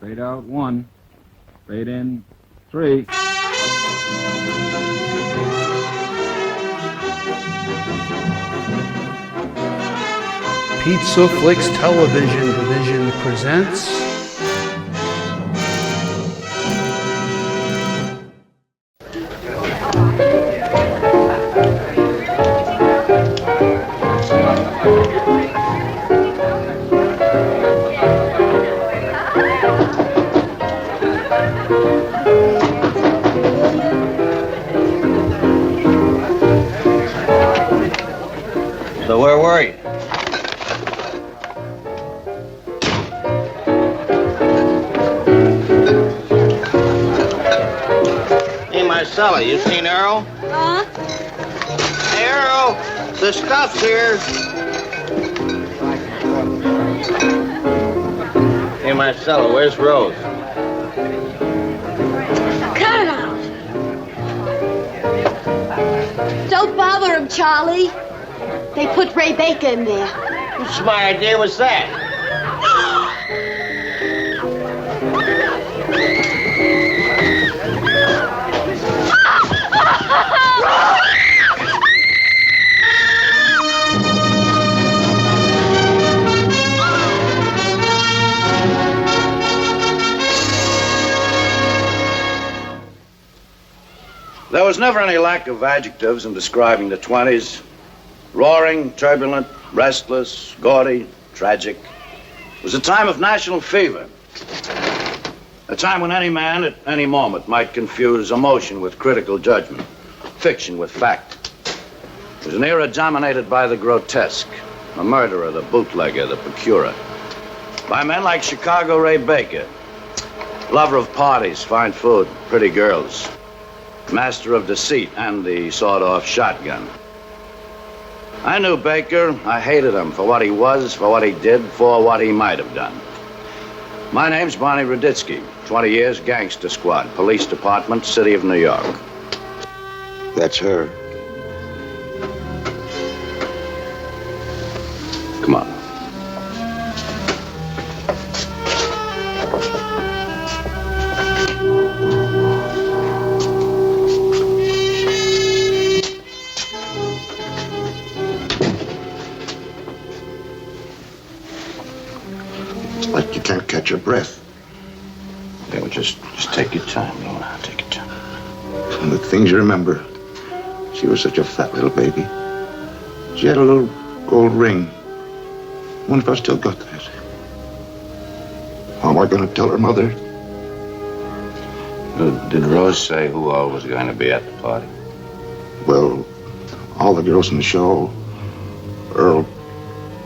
Fade out 1. Fade in 3. Pizza Flix Television Division presents So where were you? Hey, Marcella, you seen Earl? Huh? Hey, Earl, the stuff's here. Hey, Marcella, where's Rose? Cut it out. Don't bother him, Charlie. They put Ray Baker in there. What smart idea was that? There was never any lack of adjectives in describing the 20s. Roaring, turbulent, restless, gaudy, tragic. It was a time of national fever. A time when any man at any moment might confuse emotion with critical judgment, fiction with fact. It was an era dominated by the grotesque, the murderer, the bootlegger, the procurer. By men like Chicago Ray Baker, lover of parties, fine food, pretty girls, master of deceit and the sawed-off shotgun. I knew Baker. I hated him for what he was, for what he did, for what he might have done. My name's Barney Ruditsky. 20 years, Gangster Squad, Police Department, City of New York. That's her. Come on. Like you can't catch your breath. Yeah, well, just take your time, Lorna. Take your time. And the things you remember. She was such a fat little baby. She had a little gold ring. I wonder if I still got that. How am I going to tell her mother? Did Rose say who all was going to be at the party? Well, all the girls in the show. Earl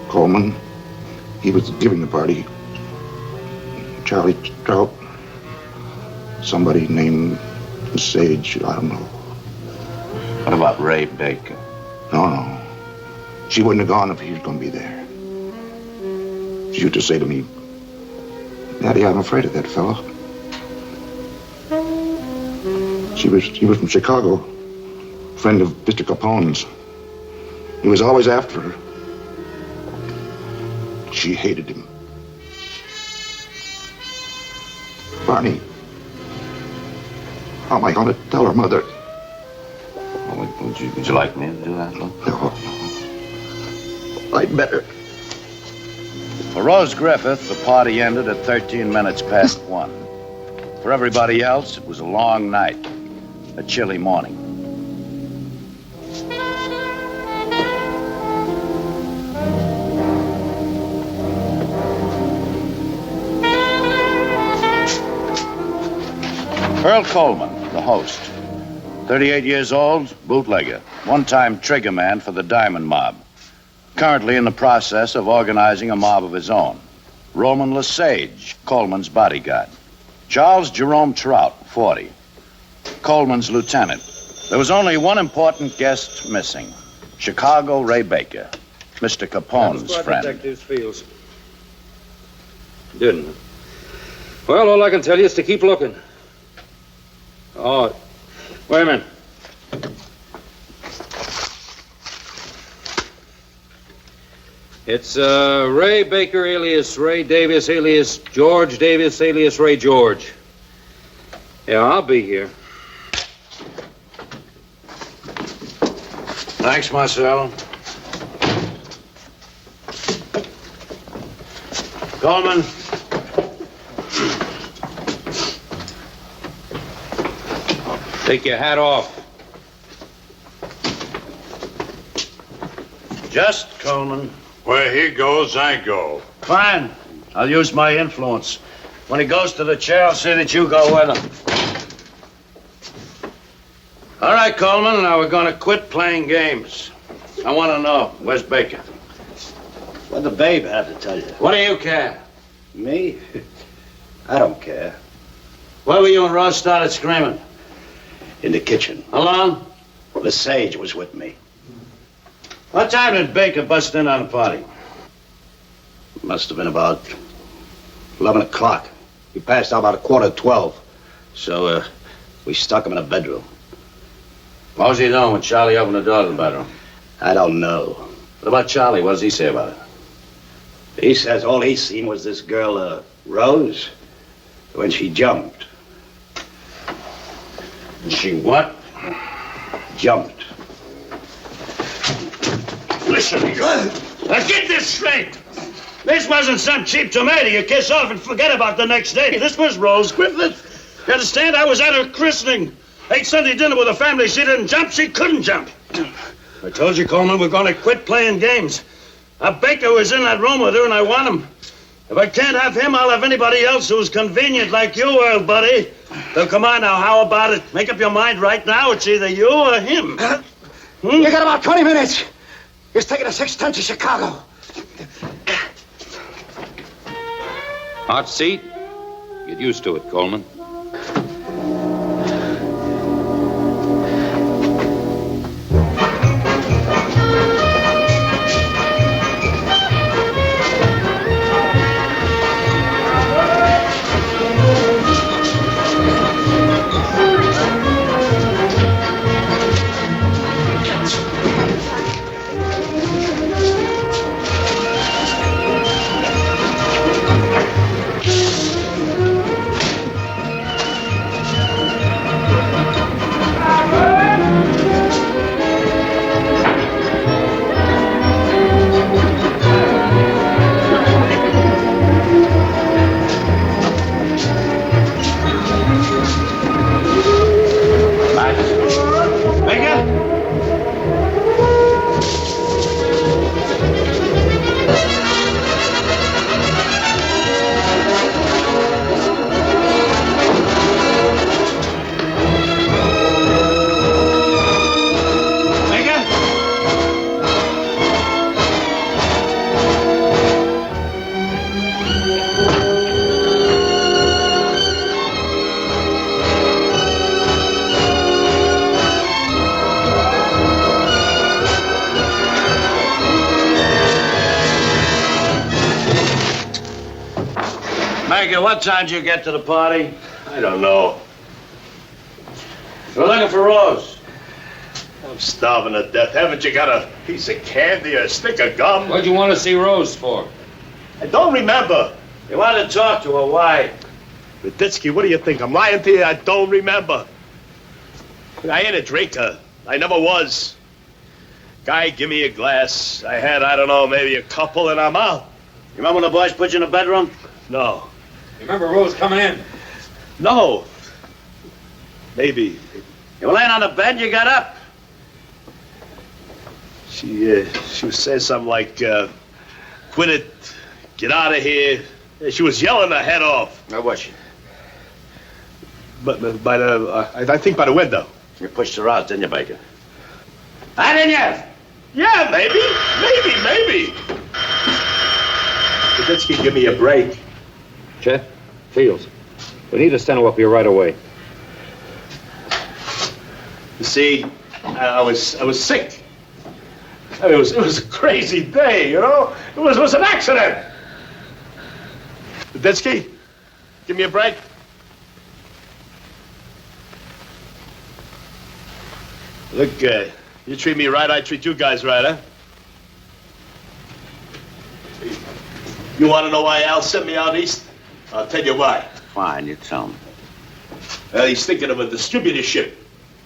Coleman. He was giving the party. Charlie Trout. Somebody named Sage, I don't know. What about Ray Baker? No. She wouldn't have gone if he was going to be there. She used to say to me, Daddy, I'm afraid of that fellow. She was from Chicago, friend of Mr. Capone's. He was always after her. She hated him. Barney, how am I going to tell her mother? Well, would you like me to do that, Lou? No. I'd better. For Rose Griffith, the party ended at 13 minutes past 1. For everybody else, it was a long night, a chilly morning. Earl Coleman, the host. 38 years old, bootlegger, one-time trigger man for the Diamond Mob. Currently in the process of organizing a mob of his own. Roman Lesage, Coleman's bodyguard. Charles Jerome Trout, 40. Coleman's lieutenant. There was only one important guest missing. Chicago Ray Baker, Mr. Capone's friend. Detectives Fields. Didn't. Well, all I can tell you is to keep looking. Oh, wait a minute. It's Ray Baker alias Ray Davis alias George Davis alias Ray George. Yeah, I'll be here. Thanks, Marcel. Coleman. Take your hat off. Just Coleman. Where he goes, I go. Fine. I'll use my influence. When he goes to the chair, I'll see that you go with him. All right, Coleman, now we're going to quit playing games. I want to know, where's Baker? What the babe have to tell you? What do you care? Me? I don't care. Where were you when Rose started screaming? In the kitchen. Alone? The sage was with me. What time did Baker bust in on the party? Must have been about 11 o'clock. He passed out about 11:15. So, we stuck him in a bedroom. What was he doing when Charlie opened the door to the bedroom? I don't know. What about Charlie? What does he say about it? He says all he seen was this girl, Rose, when she jumped. She what? Jumped. Listen to you. Now get this straight. This wasn't some cheap tomato you kiss off and forget about the next day. This was Rose Griffith. You understand? I was at her christening. Ate Sunday dinner with her family. She didn't jump. She couldn't jump. I told you, Coleman, we're going to quit playing games. Baker was in that room with her, and I want him. If I can't have him, I'll have anybody else who's convenient like you, old buddy. So come on now, how about it? Make up your mind right now. It's either you or him. You got about 20 minutes. He's taking a 610 to Chicago. Hot seat? Get used to it, Coleman. What time did you get to the party? I don't know. We're looking for Rose. I'm starving to death. Haven't you got a piece of candy or a stick of gum? What'd you want to see Rose for? I don't remember. You wanted to talk to her, why? Ruditsky, what do you think? I'm lying to you? I don't remember. I ain't a drinker. I never was. Guy, give me a glass. I had, I don't know, maybe a couple and I'm out. You remember when the boys put you in the bedroom? No. You remember Rose coming in? No. Maybe. You were laying on the bed, you got up. She was saying something like, quit it, get out of here. She was yelling her head off. Where was she? But by the, I think by the window. You pushed her out, didn't you, Baker? I didn't you? Yeah, maybe. Ruditsky, give me a break. Chet? Fields. We need a steno up here right away. You see, I was sick. I mean, it was a crazy day, you know? It was an accident. Ruditsky, give me a break. Look, you treat me right, I treat you guys right, huh? You want to know why Al sent me out east? I'll tell you why. Fine, you tell me. Well, he's thinking of a distributorship.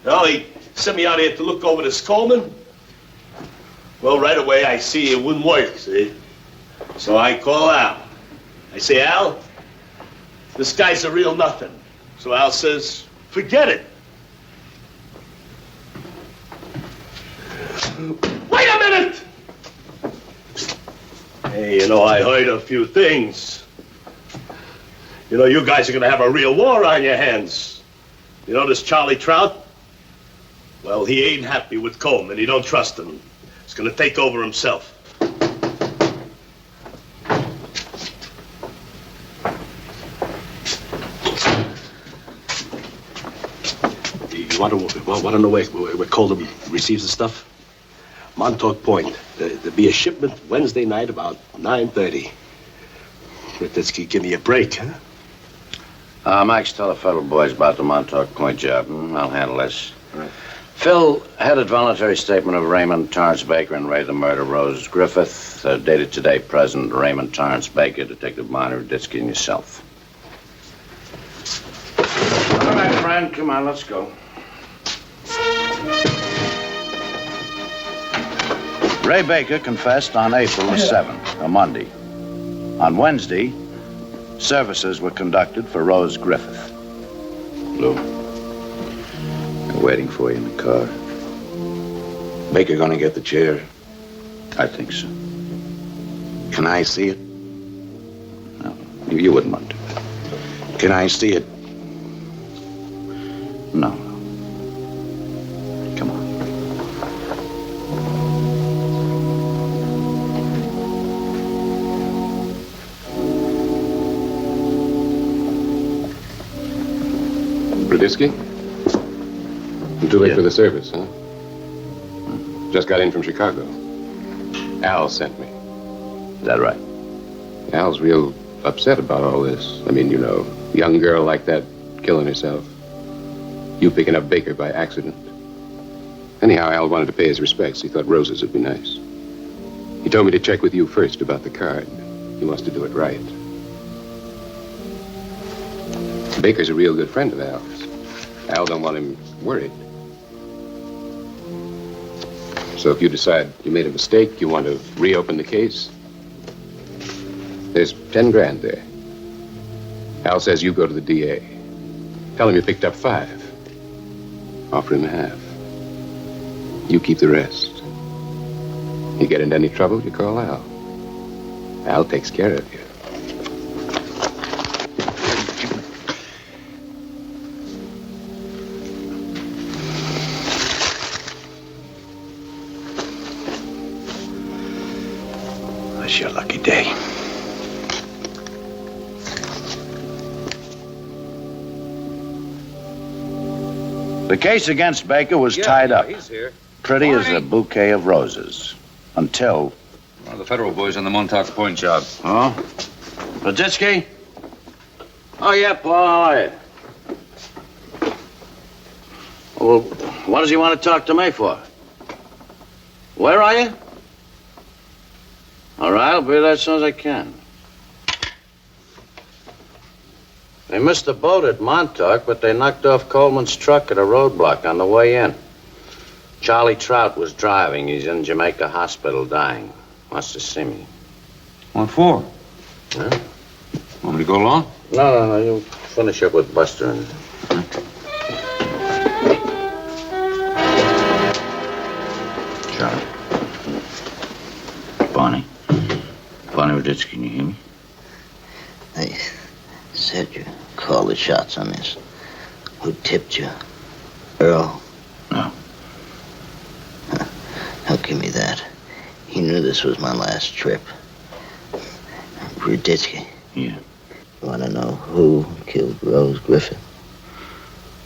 Well, he sent me out here to look over this Coleman. Well, right away, I see it wouldn't work, see? So I call Al. I say, Al, this guy's a real nothing. So Al says, forget it. Wait a minute! Hey, you know, I heard a few things. You know, you guys are gonna have a real war on your hands. You know this Charlie Trout? Well, he ain't happy with Coleman. He don't trust him. He's gonna take over himself. You want to know where Coleman receives the stuff? Montauk Point. There'll be a shipment Wednesday night about 9:30. Ruditsky, give me a break, huh? Max, tell the federal boys about the Montauk Point job. I'll handle this. Right. Phil, headed voluntary statement of Raymond Torrance Baker and Ray the murder, Rose Griffith, dated today, present, Raymond Torrance Baker, Detective Barney Ruditsky, and yourself. All right, friend, come on, let's go. Ray Baker confessed on April the 7th, a Monday. On Wednesday, services were conducted for Rose Griffith. Lou, I'm waiting for you in the car. Baker gonna get the chair? I think so. Can I see it? No, you wouldn't want to. Can I see it? No. Come on. Ruditsky? I'm too late for the service, huh? Just got in from Chicago. Al sent me. Is that right? Al's real upset about all this. I mean, you know, young girl like that killing herself. You picking up Baker by accident. Anyhow, Al wanted to pay his respects. He thought roses would be nice. He told me to check with you first about the card. He wants to do it right. Baker's a real good friend of Al's. Al don't want him worried. So if you decide you made a mistake, you want to reopen the case, there's 10 grand there. Al says you go to the DA. Tell him you picked up 5. Offer him half. You keep the rest. You get into any trouble, you call Al. Al takes care of you. That's your lucky day. The case against Baker was tied up. He's here. Pretty as a bouquet of roses. Until... One of the federal boys on the Montauk Point job. Oh? Ruditsky? Oh, yeah, Paul, all right. Well, what does he want to talk to me for? Where are you? All right, I'll be there as soon as I can. They missed the boat at Montauk, but they knocked off Coleman's truck at a roadblock on the way in. Charlie Trout was driving. He's in Jamaica Hospital dying. Wants to see me. What for? Huh? Want me to go along? No. You finish up with Buster and... Charlie. Barney. Barney Ruditsky, can you hear me? They said you called the shots on this. Who tipped you? Earl? No. Don't give me that. He knew this was my last trip. Ruditsky. Yeah. You want to know who killed Rose Griffith?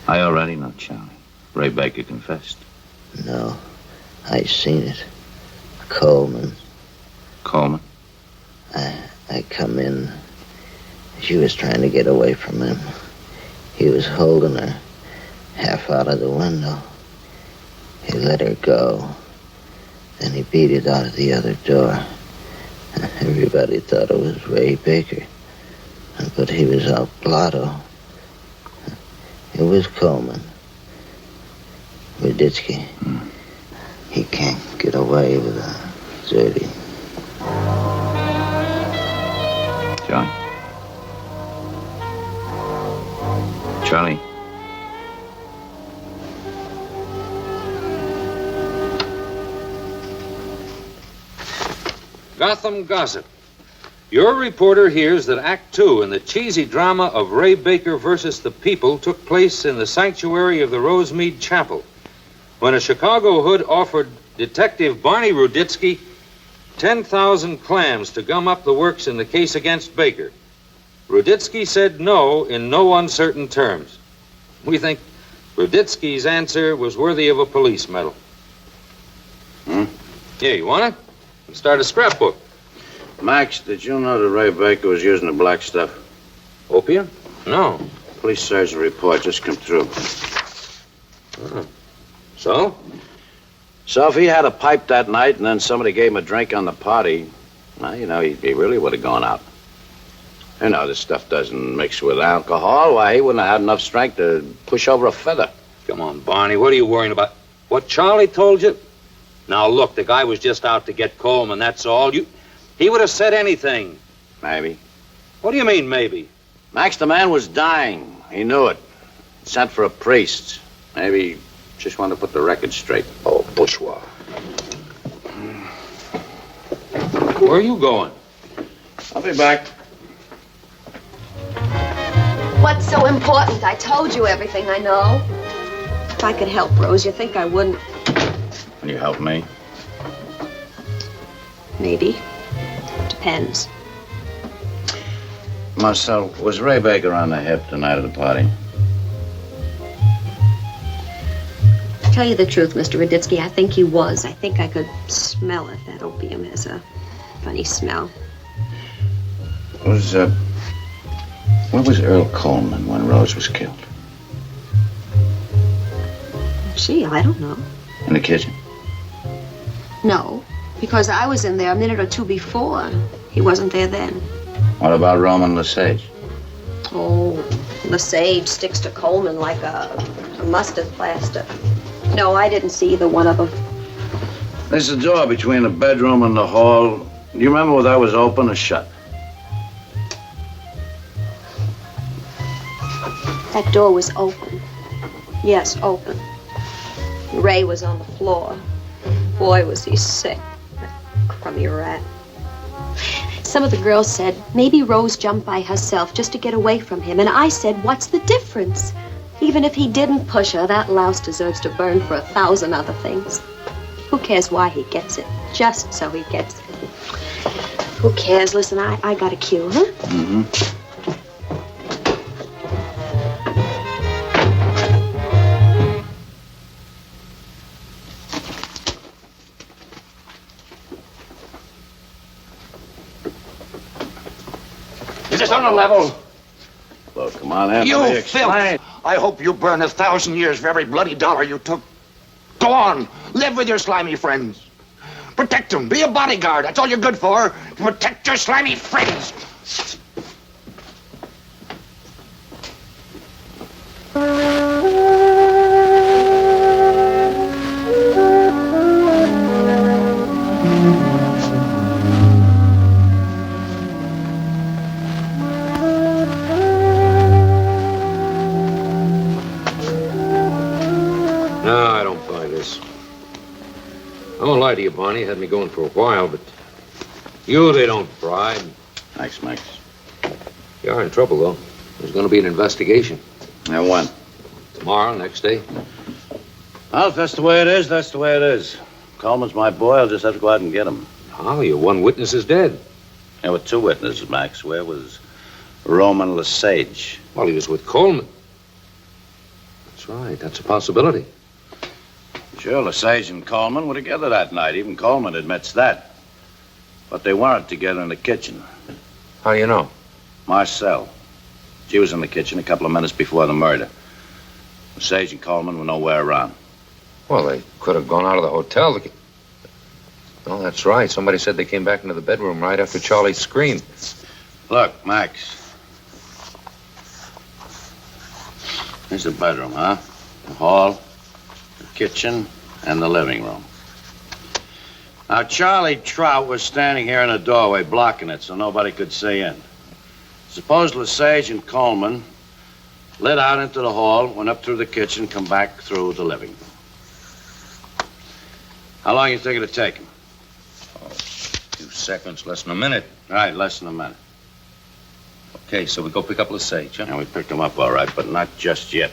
I already know, Charlie. Ray Baker confessed. No. I seen it. Coleman. Coleman? I come in. She was trying to get away from him. He was holding her half out of the window. He let her go. Then he beat it out of the other door. Everybody thought it was Ray Baker, but he was out blotto. It was Coleman. Ruditsky. He can't get away with a dirty. Charlie? Charlie? Gotham Gossip. Your reporter hears that Act 2 in the cheesy drama of Ray Baker versus the People took place in the sanctuary of the Rosemead Chapel, when a Chicago hood offered Detective Barney Ruditsky 10,000 clams to gum up the works in the case against Baker. Ruditsky said no in no uncertain terms. We think Ruditsky's answer was worthy of a police medal. Here, you want it? Let's start a scrapbook. Max, did you know that Ray Baker was using the black stuff? Opium? No. Police sergeant report just come through. So? So if he had a pipe that night and then somebody gave him a drink on the party, well, you know, he really would have gone out. You know, this stuff doesn't mix with alcohol. Why, he wouldn't have had enough strength to push over a feather. Come on, Barney, what are you worrying about? What Charlie told you? Now, look, the guy was just out to get Coleman, that's all. He would have said anything. Maybe. What do you mean, maybe? Max, the man was dying. He knew it. Sent for a priest. Maybe just wanted to put the record straight. Oh, bourgeois. Where are you going? I'll be back. What's so important? I told you everything I know. If I could help Rose, you think I wouldn't? Will you help me? Maybe. Depends. Marcel, was Ray Baker on the hip the night of the party? To tell you the truth, Mr. Ruditsky, I think he was. I think I could smell it. That opium has a funny smell. Where was Earl Coleman when Rose was killed? Gee, I don't know. In the kitchen? No, because I was in there a minute or two before. He wasn't there then. What about Roman Lesage? Oh, Lesage sticks to Coleman like a mustard plaster. No, I didn't see either one of them. There's a door between the bedroom and the hall. Do you remember whether that was open or shut? That door was open. Yes, open. Ray was on the floor. Boy, was he sick. That crummy rat. Some of the girls said maybe Rose jumped by herself just to get away from him. And I said, what's the difference? Even if he didn't push her, that louse deserves to burn for 1,000 other things. Who cares why he gets it? Just so he gets it. Who cares? Listen, I got a cue, huh? Mm-hmm. Is this on a level? Well, come on, Anthony. You explain. filth! I hope you burn 1,000 years for every bloody dollar you took. Go on, live with your slimy friends. Protect them, be a bodyguard. That's all you're good for. Protect your slimy friends. I won't lie to you, Barney. Had me going for a while, but you, they don't bribe. Thanks, Max. You are in trouble, though. There's going to be an investigation. And when? Tomorrow, next day. Well, if that's the way it is, that's the way it is. Coleman's my boy. I'll just have to go out and get him. Oh, your one witness is dead. There were 2 witnesses, Max. Where was Roman Lesage? Well, he was with Coleman. That's right. That's a possibility. Sure, Lesage and Coleman were together that night. Even Coleman admits that. But they weren't together in the kitchen. How do you know? Marcel. She was in the kitchen a couple of minutes before the murder. Lesage and Coleman were nowhere around. Well, they could have gone out of the hotel. Oh, that's right. Somebody said they came back into the bedroom right after Charlie screamed. Look, Max. Here's the bedroom, huh? The hall, the kitchen, and the living room. Now, Charlie Trout was standing here in the doorway blocking it so nobody could see in. Suppose Lesage and Coleman lit out into the hall, went up through the kitchen, come back through the living room. How long you think it'd take him? Oh, a few seconds, less than a minute. Right, less than a minute. Okay, so we go pick up Lesage, huh? And we picked him up all right, but not just yet.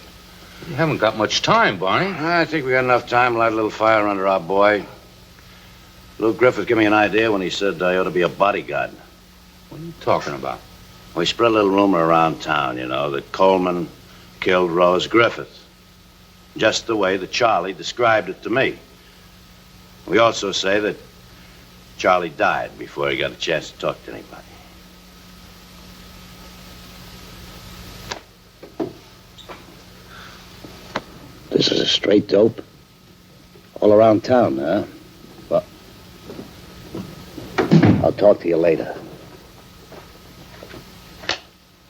You haven't got much time, Barney. I think we got enough time to light a little fire under our boy. Lou Griffith gave me an idea when he said I ought to be a bodyguard. What are you talking about? We spread a little rumor around town, you know, that Coleman killed Rose Griffith. Just the way that Charlie described it to me. We also say that Charlie died before he got a chance to talk to anybody. This is a straight dope? All around town, huh? Well, I'll talk to you later.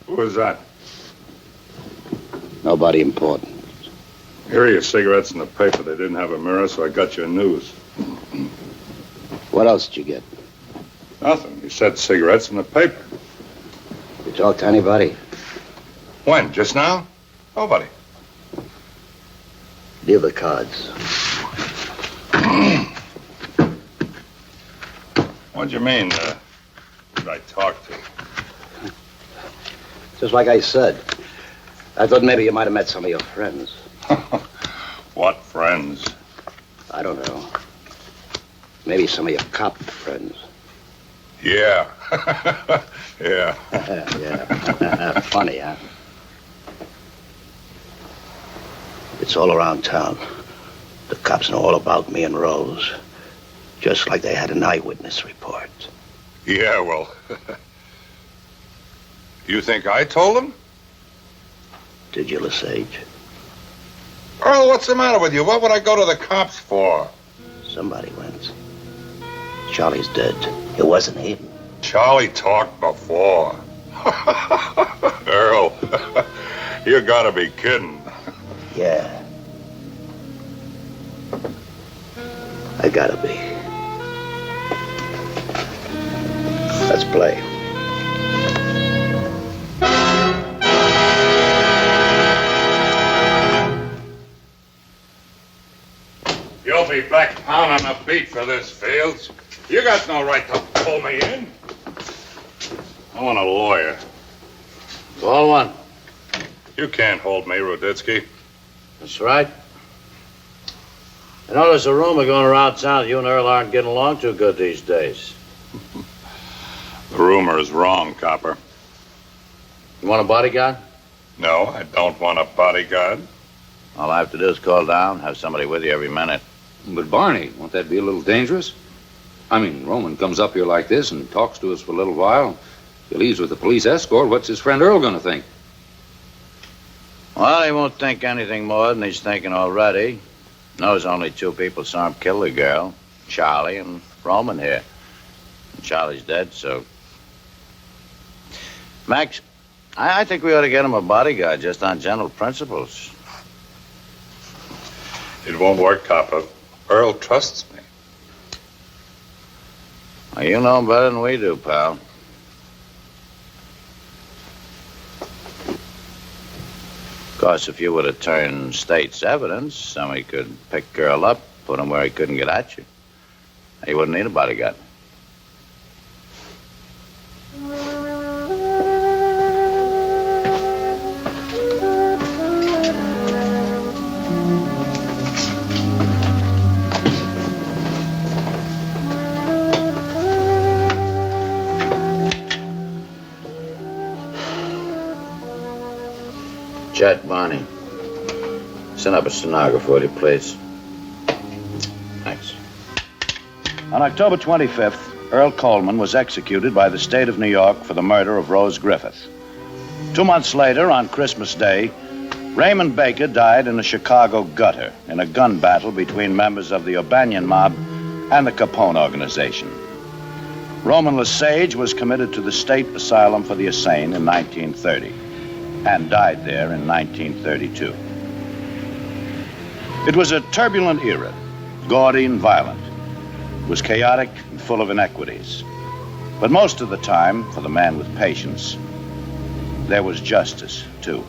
Who was that? Nobody important. Here are your cigarettes in the paper. They didn't have a mirror, so I got your news. What else did you get? Nothing. You said cigarettes in the paper. You talk to anybody? When? Just now? Nobody. Deal the cards. What do you mean, who'd I talk to? Just like I said. I thought maybe you might have met some of your friends. What friends? I don't know. Maybe some of your cop friends. Yeah. Yeah. Yeah. Funny, huh? It's all around town. The cops know all about me and Rose. Just like they had an eyewitness report. Yeah, well... You think I told them? Did you, Lesage? Earl, what's the matter with you? What would I go to the cops for? Somebody went. Charlie's dead. It wasn't him. Charlie talked before. Earl, you gotta be kidding. Yeah. I gotta be. Let's play. You'll be back pounding a beat for this, Fields. You got no right to pull me in. I want a lawyer. Call one. You can't hold me, Ruditsky. That's right. I know there's a rumor going around town that you and Earl aren't getting along too good these days. The rumor is wrong, Copper. You want a bodyguard? No, I don't want a bodyguard. All I have to do is call down, have somebody with you every minute. But Barney, won't that be a little dangerous? I mean, Roman comes up here like this and talks to us for a little while. If he leaves with the police escort, what's his friend Earl gonna think? Well, he won't think anything more than he's thinking already. Knows only two people saw him kill the girl, Charlie and Roman here. And Charlie's dead, so... Max, I think we ought to get him a bodyguard just on general principles. It won't work, Copper. Earl trusts me. Well, you know him better than we do, pal. Of course, if you were to turn state's evidence, then we could pick Earl up, put him where he couldn't get at you. He wouldn't need a bodyguard. Chet, Barney. Send up a stenographer, will you, please? Thanks. On October 25th, Earl Coleman was executed by the state of New York for the murder of Rose Griffith. 2 months later, on Christmas Day, Raymond Baker died in a Chicago gutter in a gun battle between members of the O'Banion mob and the Capone organization. Roman Lesage was committed to the State Asylum for the Insane in 1930 and died there in 1932. It was a turbulent era, gaudy and violent. It was chaotic and full of inequities. But most of the time, for the man with patience, there was justice, too.